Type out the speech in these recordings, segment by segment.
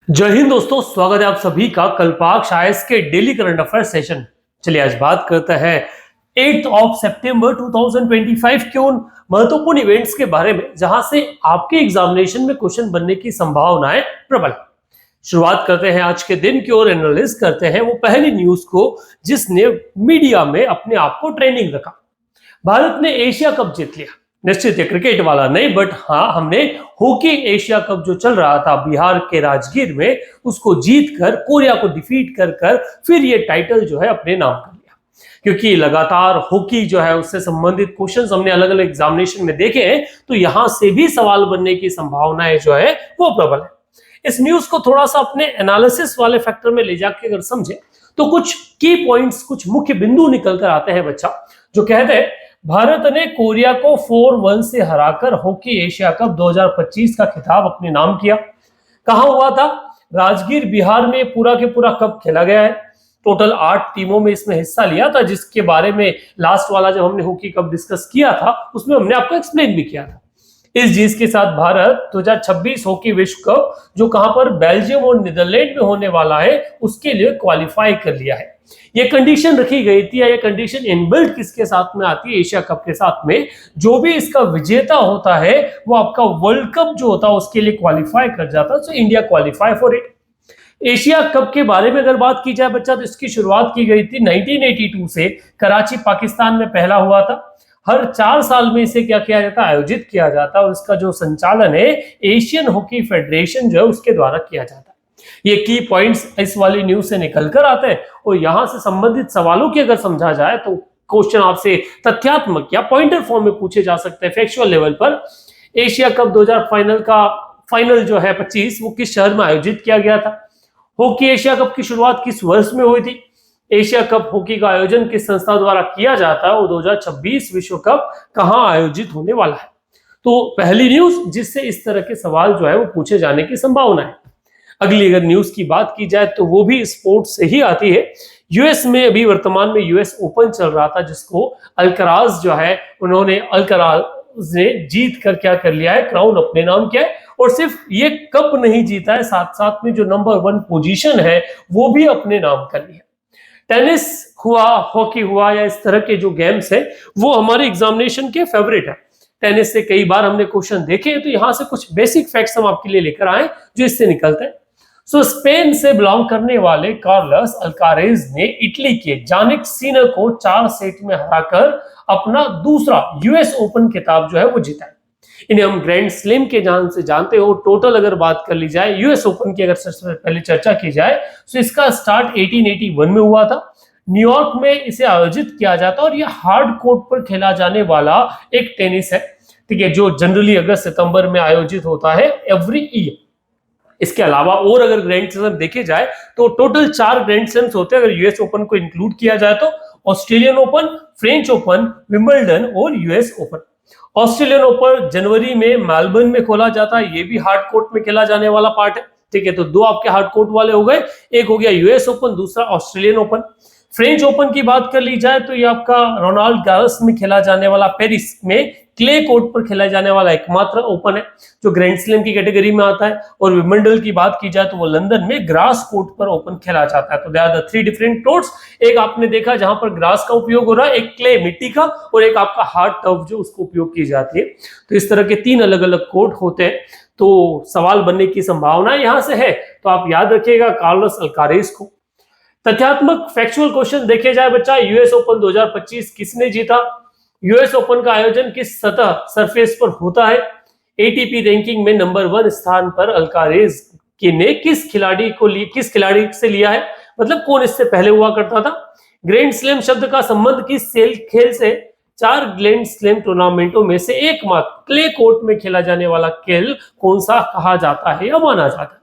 जय हिंद दोस्तों, स्वागत है आप सभी का कल्पाक्ष आईएएस के डेली करंट अफेयर सेशन। चलिए आज बात करते हैं 8 सितंबर 2025 के उन महत्वपूर्ण इवेंट्स के बारे में जहां से आपके एग्जामिनेशन में क्वेश्चन बनने की संभावनाएं प्रबल। शुरुआत करते हैं आज के दिन की और एनालिसिस करते हैं वो पहली न्यूज को जिसने मीडिया में अपने आप को ट्रेंडिंग रखा। भारत ने एशिया कप जीत लिया। निश्चित है क्रिकेट वाला नहीं, बट हाँ, हमने हॉकी एशिया कप जो चल रहा था बिहार के राजगीर में, उसको जीत कर कोरिया को डिफीट कर कर फिर ये टाइटल जो है अपने नाम कर लिया। क्योंकि लगातार हॉकी जो है उससे संबंधित क्वेश्चंस हमने अलग अलग एग्जामिनेशन में देखे हैं, तो यहां से भी सवाल बनने की संभावनाएं जो है वो प्रबल है। इस न्यूज को थोड़ा सा अपने एनालिसिस वाले फैक्टर में ले जाके अगर समझे तो कुछ की पॉइंट्स, कुछ मुख्य बिंदु निकल कर आते हैं बच्चा, जो कहते हैं भारत ने कोरिया को 4-1 से हराकर हॉकी एशिया कप 2025 का खिताब अपने नाम किया। कहां हुआ था? राजगीर बिहार में पूरा के पूरा कप खेला गया है। टोटल 8 टीमों में इसमें हिस्सा लिया था, जिसके बारे में लास्ट वाला जब हमने हॉकी कप डिस्कस किया था उसमें हमने आपको एक्सप्लेन भी किया था। इस जीत के साथ भारत 2026 हॉकी विश्व कप, जो कहां पर बेल्जियम और नीदरलैंड में होने वाला है, उसके लिए क्वालिफाई कर लिया है। ये कंडीशन रखी गई थी, या ये कंडीशन इनबिल्ट किसके साथ में आती है? एशिया कप के साथ में। जो भी इसका विजेता होता है वो आपका वर्ल्ड कप जो होता है उसके लिए क्वालिफाई कर जाता है। So India qualify for it. Asia cup के बारे में अगर बात की जाए बच्चा, तो इसकी शुरुआत की गई थी 1982 से। कराची पाकिस्तान में पहला हुआ था। हर 4 साल में इसे क्या किया जाता है? आयोजित किया जाता है, और इसका जो संचालन है एशियन हॉकी फेडरेशन जो है उसके द्वारा किया जाता है। ये की पॉइंट्स इस वाली न्यूज से निकल कर आते हैं, और यहां से संबंधित सवालों की अगर समझा जाए तो क्वेश्चन आपसे तथ्यात्मक या पॉइंटर फॉर्म में पूछे जा सकते हैं फैक्चुअल लेवल पर। एशिया कप 2000 फाइनल जो है 25, वो किस शहर में आयोजित किया गया था? हॉकी एशिया कप की शुरुआत किस वर्ष में हुई थी? एशिया कप हॉकी का आयोजन किस संस्था द्वारा किया जाता है? और 2026 विश्व कप कहां आयोजित होने वाला है? तो पहली न्यूज जिससे इस तरह के सवाल जो है वो पूछे जाने की संभावना है। अगली अगर न्यूज की बात की जाए तो वो भी स्पोर्ट्स से ही आती है। यूएस में अभी वर्तमान में यूएस ओपन चल रहा था, जिसको अल्कराज जो है अल्कराज ने जीत कर क्या कर लिया है? क्राउन अपने नाम किया है। और सिर्फ ये कप नहीं जीता है, साथ साथ में जो नंबर 1 पोजीशन है वो भी अपने नाम कर लिया। टेनिस हुआ, हॉकी हुआ, या इस तरह के जो गेम्स है वो हमारे एग्जामिनेशन के फेवरेट है। टेनिस से कई बार हमने क्वेश्चन देखे, तो यहां से कुछ बेसिक फैक्ट्स हम आपके लिए लेकर आए जो इससे निकलते हैं। स्पेन से बिलोंग करने वाले कार्लोस अल्कारेज ने इटली के जानिक सिनर को 4 सेट में हराकर अपना दूसरा यूएस ओपन खिताब जो है वो जीता है। इन्हें हम ग्रैंड स्लैम के नाम से जानते हो। टोटल अगर बात कर ली जाए यूएस ओपन की, अगर सबसे पहले चर्चा की जाए तो इसका स्टार्ट 1881 में हुआ था। न्यूयॉर्क में इसे आयोजित किया जाता है, और यह हार्ड कोर्ट पर खेला जाने वाला एक टेनिस है, ठीक है, जो जनरली अगस्त सितंबर में आयोजित होता है एवरी ईयर। इसके अलावा और अगर ग्रैंड स्लैम देखे जाए तो टोटल 4 ग्रैंड स्लैम्स होते हैं, अगर यूएस ओपन को इंक्लूड किया जाए तो। Australian open, French open, Wimbledon और यूएस ओपन। ऑस्ट्रेलियन ओपन जनवरी में मेलबर्न में खोला जाता है, ये भी हार्ड कोर्ट में खेला जाने वाला पार्ट है, ठीक है। तो 2 आपके हार्ड कोर्ट वाले हो गए, एक हो गया यूएस ओपन, दूसरा ऑस्ट्रेलियन ओपन। फ्रेंच ओपन की बात कर ली जाए तो ये आपका रोनाल्ड गारस में खेला जाने वाला, पेरिस में क्ले कोर्ट पर खेला जाने वाला एकमात्र ओपन है जो ग्रैंड स्लैम की कैटेगरी में आता है। और विंबलडन की बात की जाए तो वो लंदन में ग्रास कोर्ट पर ओपन खेला जाता है। तो they are the 3 different courts. एक आपने देखा जहां पर ग्रास का उपयोग हो रहा है, एक क्ले मिट्टी का, और एक आपका हार्ड टर्फ जो उसको उपयोग की जाती है। तो इस तरह के 3 अलग अलग कोर्ट होते हैं। तो सवाल बनने की संभावना यहां से है, तो आप याद रखिएगा कार्लोस अल्कारेज को। तथ्यात्मक फैक्चुअल क्वेश्चन देखे जाए बच्चा, यूएस ओपन 2025 किसने जीता? यूएस ओपन का आयोजन किस सतह सरफेस पर होता है? एटीपी रैंकिंग में नंबर 1 स्थान पर अल्कारेज ने किस खिलाड़ी से लिया है? मतलब कौन इससे पहले हुआ करता था? ग्रैंड स्लैम शब्द का संबंध किस खेल से? 4 ग्रैंड स्लैम टूर्नामेंटों में से एकमात्र क्ले कोर्ट में खेला जाने वाला खेल कौन सा कहा जाता है या माना जाता है?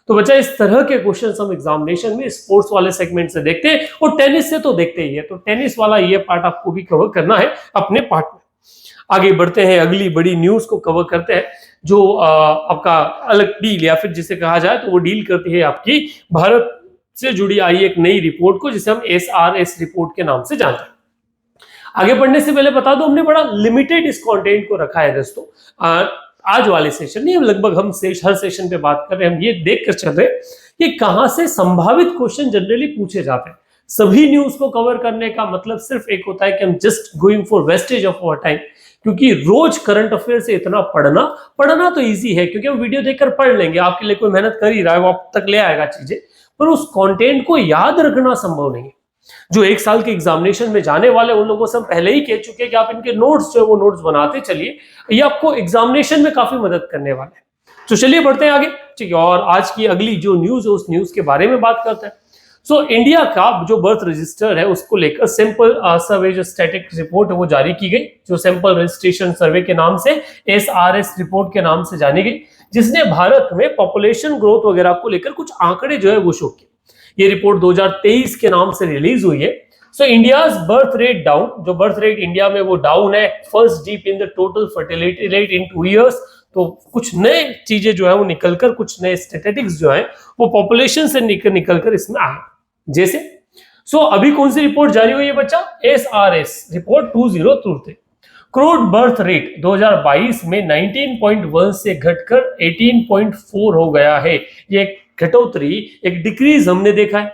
तो बच्चा इस तरह के क्वेश्चन हम एग्जामिनेशन में स्पोर्ट्स वाले सेगमेंट से देखते हैं, और टेनिस से तो देखते ही है। तो टेनिस वाला ये पार्ट आपको भी कवर करना है अपने पार्ट में। आगे बढ़ते हैं, अगली बड़ी न्यूज को कवर करते हैं, जो आपका अलग डील, या फिर जिसे कहा जाए तो वो डील करती है आपकी भारत से जुड़ी आई एक नई रिपोर्ट को, जिसे हम SRS रिपोर्ट के नाम से जानते हैं। आगे बढ़ने से पहले बता दो, हमने बड़ा लिमिटेड इस कंटेंट को रखा है दोस्तों। आज वाले सेशन नहीं, लगभग हम हर सेशन पे बात कर रहे हैं, हम ये देख कर चल रहे हैं कि कहां से संभावित क्वेश्चन जनरली पूछे जाते हैं। सभी न्यूज को कवर करने का मतलब सिर्फ एक होता है कि हम just going for wastage of our time, क्योंकि रोज करंट अफेयर से इतना पढ़ना तो इजी है, क्योंकि हम वीडियो देखकर पढ़ लेंगे, आपके लिए कोई मेहनत कर ही रहा है, वो आप तक ले आएगा चीजें, पर उस कंटेंट को याद रखना संभव नहीं है। जो एक साल के एग्जामिनेशन में जाने वाले उन लोगों से हम पहले ही कह चुके हैं कि आप इनके नोट्स जो है वो नोट्स बनाते चलिए, ये आपको एग्जामिनेशन में काफी मदद करने वाले हैं। तो चलिए बढ़ते हैं आगे, ठीक है। और आज की अगली जो न्यूज है उस न्यूज के बारे में बात करते हैं। सो इंडिया का जो बर्थ रजिस्टर है उसको लेकर सैंपल सर्वे जो स्टैटिक रिपोर्ट है वो जारी की गई, जो सैंपल रजिस्ट्रेशन सर्वे के नाम से SRS रिपोर्ट के नाम से जानी गई, जिसने भारत में पॉपुलेशन ग्रोथ वगैरह को लेकर कुछ आंकड़े जो है वो शो किए। ये रिपोर्ट 2023 के नाम से रिलीज हुई है। सो इंडियाज बर्थ रेट डाउन, जो बर्थ रेट इंडिया में वो डाउन है, first deep in the total fertility rate in 2 years। तो कुछ नए चीजें जो है वो निकलकर, कुछ नए स्टैटिस्टिक्स जो है वो पॉपुलेशन से निकलकर इसमें आए। जैसे अभी कौन सी रिपोर्ट जारी हुई है बच्चा? SRS report 2023। Crude birth rate 2022 में 19.1 से घटकर 18.4 हो गया है। ये घटोतरी, एक डिक्रीज हमने देखा है।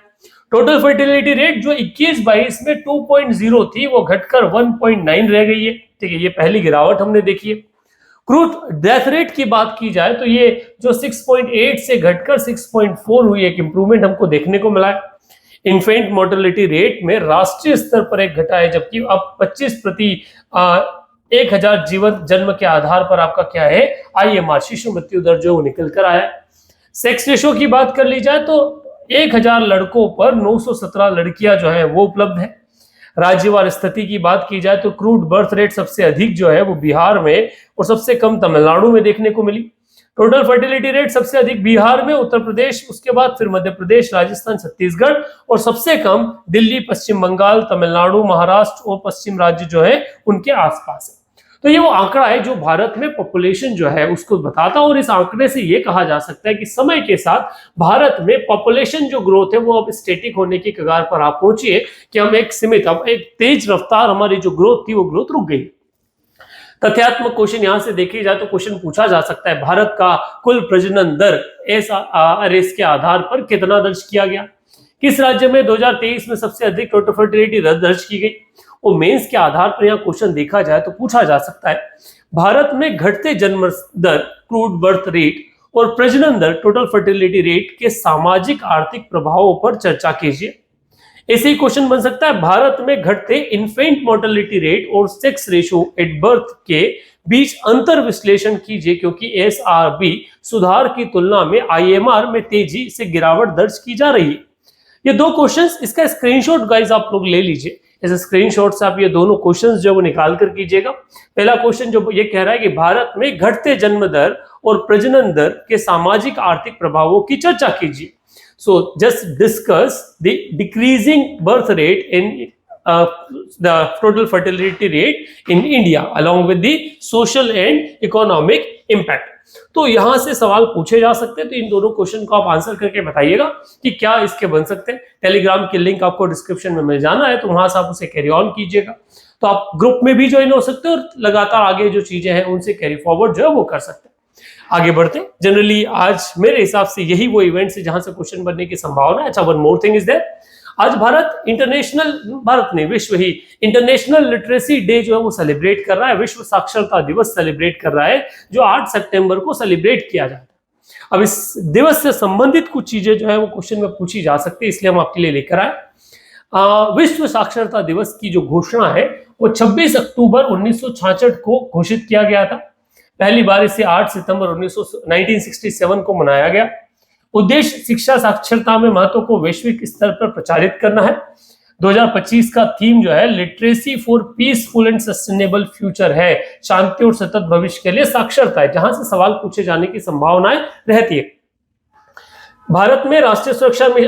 टोटल फर्टिलिटी रेट जो 21-22 में 2.0 थी वो घटकर 1.9 रह गई है, ठीक है, ये पहली गिरावट हमने देखी है। क्रूड डेथ रेट की बात की जाए तो ये जो 6.8 से घटकर 6.4 हुई, एक इंप्रूवमेंट हमको देखने को मिला है। इन्फेंट मोर्टेलिटी रेट में राष्ट्रीय स्तर पर एक घटा है, जबकि अब 25 प्रति 1000 जीवन जन्म के आधार पर आपका क्या है, IMR शिशु मृत्यु दर जो निकल कर आया है। सेक्स रेशो की बात कर ली जाए तो 1000 लड़कों पर 917 लड़कियां जो है वो उपलब्ध है। राज्यवार स्थिति की बात की जाए तो क्रूड बर्थ रेट सबसे अधिक जो है वो बिहार में और सबसे कम तमिलनाडु में देखने को मिली। टोटल फर्टिलिटी रेट सबसे अधिक बिहार में, उत्तर प्रदेश, उसके बाद फिर मध्य प्रदेश, राजस्थान, छत्तीसगढ़, और सबसे कम दिल्ली, पश्चिम बंगाल, तमिलनाडु, महाराष्ट्र और पश्चिम राज्य जो है उनके आसपास है। तो ये वो आंकड़ा है जो भारत में पॉपुलेशन जो है उसको बताता है, और इस आंकड़े से ये कहा जा सकता है कि समय के साथ भारत में पॉपुलेशन जो ग्रोथ है वो अब स्टैटिक होने की कगार पर आप पहुंचिए कि हम एक सीमित, अब एक तेज रफ्तार हमारी जो ग्रोथ थी वो ग्रोथ रुक गई। तथ्यात्मक क्वेश्चन यहां से देखी जाए तो क्वेश्चन पूछा जा सकता है, भारत का कुल प्रजनन दर SRS के आधार पर कितना दर्ज किया गया? किस राज्य में 2023 में सबसे अधिक टोटल फर्टिलिटी दर्ज की गई? और मेंस के आधार पर यह क्वेश्चन देखा जाए तो पूछा जा सकता है, भारत में घटते जन्म दर, क्रूड बर्थ रेट और प्रजनन दर, टोटल फर्टिलिटी रेट के सामाजिक आर्थिक प्रभावों पर चर्चा कीजिए। ऐसे ही क्वेश्चन बन सकता है, भारत में घटते इन्फेंट मोर्टेलिटी रेट और सेक्स रेशो एट बर्थ के बीच अंतर विश्लेषण कीजिए, क्योंकि SRB सुधार की तुलना में IMR में तेजी से गिरावट दर्ज की जा रही है। ये दो क्वेश्चंस, इसका स्क्रीनशॉट गाइस आप लोग ले लीजिए। ऐसे स्क्रीनशॉट से आप ये दोनों क्वेश्चंस जो वो निकाल कर कीजिएगा। पहला क्वेश्चन जो ये कह रहा है कि भारत में घटते जन्म दर और प्रजनन दर के सामाजिक आर्थिक प्रभावों की चर्चा कीजिए। So just discuss the decreasing birth rate in the total fertility rate in India along with the social and economic impact। तो यहां से सवाल पूछे जा सकते हैं, तो इन दोनों क्वेश्चन को आप आंसर करके बताइएगा कि क्या इसके बन सकते हैं। टेलीग्राम की लिंक आपको डिस्क्रिप्शन में मिल जाना है, तो वहां से आप उसे कैरी ऑन कीजिएगा। तो आप ग्रुप में भी ज्वाइन हो सकते हैं और लगातार आगे जो चीजें हैं उनसे कैरी फॉरवर्ड जो है वो कर सकते हैं। आगे बढ़ते, जनरली आज मेरे हिसाब से यही वो इवेंट्स है जहां से क्वेश्चन बनने की संभावना है। अच्छा, one more thing is there, आज विश्व ही इंटरनेशनल लिटरेसी डे जो है वो सेलिब्रेट कर रहा है, विश्व साक्षरता दिवस सेलिब्रेट कर रहा है, जो 8 सितंबर को सेलिब्रेट किया जाता है। अब इस दिवस से संबंधित कुछ चीजें जो है वो क्वेश्चन में पूछी जा सकती है, इसलिए हम आपके लिए लेकर आए। विश्व साक्षरता दिवस की जो घोषणा है वो 26 अक्टूबर 1966 को घोषित किया गया था। पहली बार इसे 8 सितंबर 1967 को मनाया गया। उद्देश्य शिक्षा साक्षरता में महत्व को वैश्विक स्तर पर प्रचारित करना है। 2025 का थीम जो है literacy for peaceful and sustainable future है, शांति और सतत भविष्य के लिए साक्षरता है, जहां से सवाल पूछे जाने की संभावनाएं रहती है। भारत में राष्ट्रीय सुरक्षा में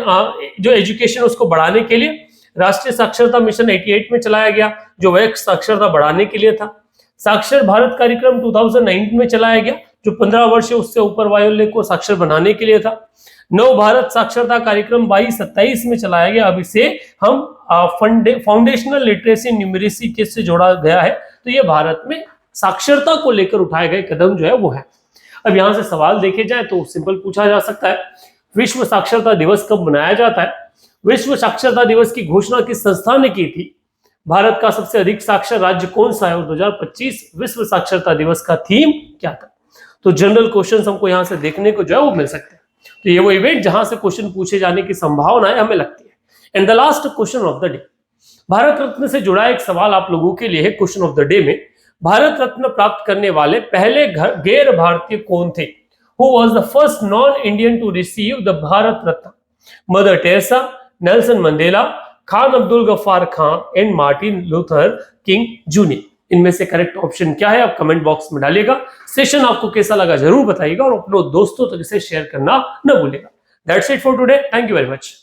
जो एजुकेशन उसको बढ़ाने के लिए राष्ट्रीय साक्षरता मिशन 88 में चलाया गया, जो वह साक्षरता बढ़ाने के लिए था। साक्षर भारत कार्यक्रम 2019 में चलाया गया, जो 15 वर्ष उससे ऊपर वाले को साक्षर बनाने के लिए था। नव भारत साक्षरता कार्यक्रम 22-27 में चलाया गया। अब इसे हम फाउंडेशनल लिटरेसी न्यूमेरेसी से जोड़ा गया है, तो ये भारत में साक्षरता को लेकर उठाए गए कदम जो है वो है। अब यहां से सवाल देखे जाए तो सिंपल पूछा जा सकता है, विश्व साक्षरता दिवस कब मनाया जाता है? विश्व साक्षरता दिवस की घोषणा किस संस्था ने की थी? भारत का सबसे अधिक साक्षर राज्य कौन सा है? और 2025 विश्व साक्षरता दिवस का थीम क्या था? तो जनरल क्वेश्चंस हमको यहां से देखने को जो है वो मिल सकते हैं। तो ये वो इवेंट जहां से क्वेश्चन पूछे जाने की संभावना हमें लगती है। And the last question of the day, Bharat Ratna से जुड़ा एक सवाल आप लोगों के लिए है क्वेश्चन ऑफ द डे में। भारत रत्न प्राप्त करने वाले पहले गैर भारतीय कौन थे? Who was the first non-Indian to receive the Bharat Ratna? Mother Teresa, Nelson Mandela, Khan Abdul Ghaffar Khan and Martin Luther King Junior. इनमें से करेक्ट ऑप्शन क्या है आप कमेंट बॉक्स में डालिएगा। सेशन आपको कैसा लगा जरूर बताइएगा और अपने दोस्तों तक इसे शेयर करना न भूलिएगा। That's it for today, thank you very much.